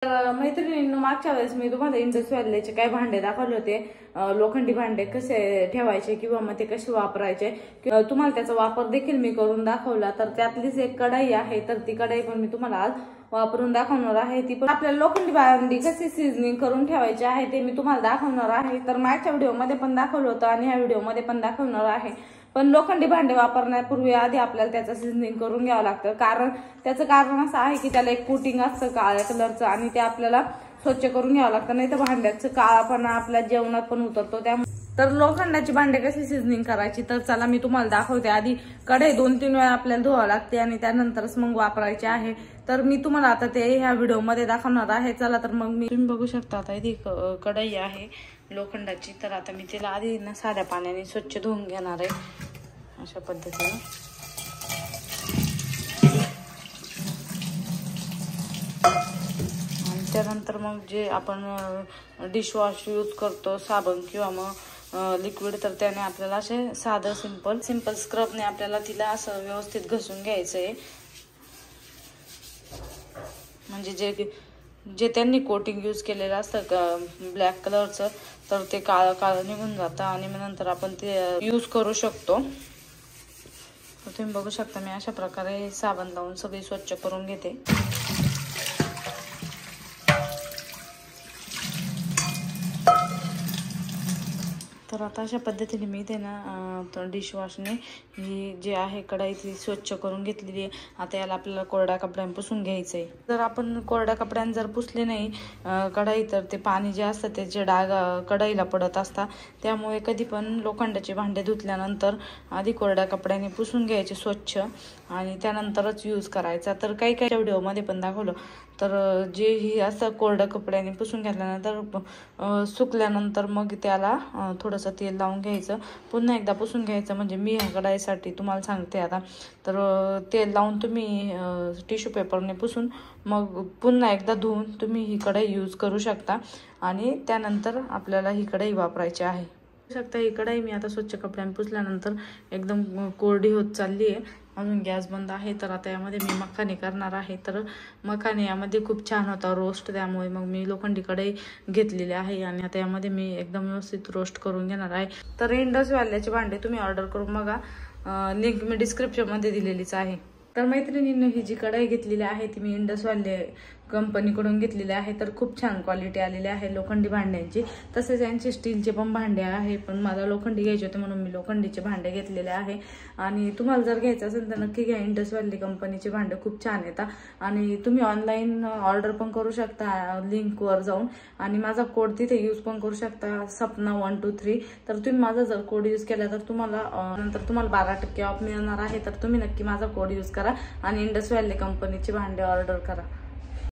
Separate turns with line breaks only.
तर मैत्रिणींनो, मागच्या वेळेस मी तुम्हाला इंडस व्हॅलीचे काय भांडे दाखवले होते, लोखंडी भांडे कसे ठेवायचे किंवा मग ते कसे वापरायचे, तुम्हाला त्याचा वापर देखील मी करून दाखवला। तर त्यातलीच एक कढाई आहे, तर ती कढाई पण मी तुम्हाला आज वापरून दाखवणार आहे। ती पण आपल्याला लोखंडी भांडी कशी सिझनिंग करून ठेवायची आहे ते मी तुम्हाला दाखवणार आहे। तर मागच्या व्हिडिओमध्ये पण दाखवलं होतं आणि ह्या व्हिडिओमध्ये पण दाखवणार आहे। पण लोखंडी भांडे वापरण्यापूर्वी आधी आपल्याला त्याचं सिझनिंग करून घ्यावं लागतं, कारण त्याचं कारण असं आहे की त्याला एक कोटिंग असतं काळ्या कलरचं आणि ते आपल्याला स्वच्छ करून घ्यावं लागतं, नाही तर भांड्याचं काळापणा आपल्या जेवणात पण उतरतो। त्यामुळे तर लोखंडाची भांडे कशी सिझनिंग करायची, तर चला मी तुम्हाला दाखवते। आधी कढई 2-3 वेळा आपल्याला धुवावं लागते आणि त्यानंतरच मग वापरायचे आहे। तर मी तुम्हाला आता ते ह्या व्हिडिओमध्ये दाखवणार आहे। चला तर मग तुम्ही बघू शकता, आता इथे कढई आहे लोखंडाची। तर आता मी तिला आधी ना साध्या पाण्याने स्वच्छ धुवून घेणार आहे अशा पद्धतीने। आणि त्यानंतर मग जे आपण डिशवॉश यूज करतो, साबण किंवा मग लिक्विड, तर त्याने आपल्याला असे साधं सिंपल स्क्रबने आपल्याला तिला असं व्यवस्थित घसून घ्यायचं आहे। म्हणजे जे त्यांनी कोटिंग यूज केलेलं असतं ब्लॅक कलरचं, तर ते काळं निघून जातं आणि मग नंतर आपण ते यूज करू शकतो। तर तुम्ही बघू शकता, मी अशा प्रकारे साबण लावून सगळी स्वच्छ करून घेते। तर आता अशा पद्धतीने मी ते ना डिशवॉशने ही जी आहे कढाई ती स्वच्छ करून घेतलेली आहे। आता याला आपल्याला कोरड्या कपड्याने पुसून घ्यायचं आहे। जर आपण कोरड्या कपड्याने जर पुसले नाही कढाई, तर ते पाणी जे असतं त्याचे डाग कढाईला पडत असतात। त्यामुळे कधी पण लोखंडाचे भांडे धुतल्यानंतर आधी कोरड्या कपड्याने पुसून घ्यायचे स्वच्छ आणि त्यानंतरच यूज करायचा। तर काही व्हिडिओमध्ये पण दाखवलं, तर जे ही असं कोरड्या कपड्याने पुसून घेतल्यानंतर सुकल्यानंतर मग त्याला थोडंसं तेल लावून घ्यायचं, पुन्हा एकदा पुसून घ्यायचं। म्हणजे मी ह्या कढाईसाठी तुम्हाला सांगते आता, तर तेल लावून तुम्ही टिश्यू पेपरने पुसून मग पुन्हा एकदा धुवून तुम्ही ही कढाई यूज करू शकता आणि त्यानंतर आपल्याला ही कढाई वापरायची आहे। शकता ही कढाई मी आता स्वच्छ कपड्याने पुसल्यानंतर एकदम कोरडी होत चालली आहे। अजून गॅस बंद आहे। तर आता यामध्ये मी मखाने करणार आहे। तर मखाने यामध्ये खूप छान होता रोस्ट, त्यामुळे मग मी लोखंडी कढई घेतलेली आहे आणि आता यामध्ये मी एकदम व्यवस्थित रोस्ट करून घेणार आहे। तर इंडस व्हॅलीचे भांडे तुम्ही ऑर्डर करून बघा, लिंक मी डिस्क्रिप्शनमध्ये दिलेलीच आहे। तर मैत्रिणींनी ही जी कढाई घेतलेली आहे ती मी इंडस व्हॅली कंपनीकडून घेतलेली आहे। तर खूप छान क्वालिटी आलेली आहे लोखंडी भांड्यांची। तसेच यांचे स्टीलचे पण भांडे आहे, पण मला लोखंडी घ्यायचे होते म्हणून मी लोखंडीचे भांडे घेतलेले आहे। आणि तुम्हाला जर घ्यायचं असेल तर नक्की घ्या, इंडस व्हॅली कंपनीचे भांडे खूप छान येतात आणि तुम्ही ऑनलाईन ऑर्डर पण करू शकता लिंकवर जाऊन, आणि माझा कोड तिथे यूज पण करू शकता, सपना 123। तर तुम्ही माझा जर कोड यूज केला तर तुम्हाला नंतर 12% ऑफ मिळणार आहे। तर तुम्ही नक्की माझा कोड यूज करा आणि इंडस व्हॅली कंपनीचे भांडे ऑर्डर करा।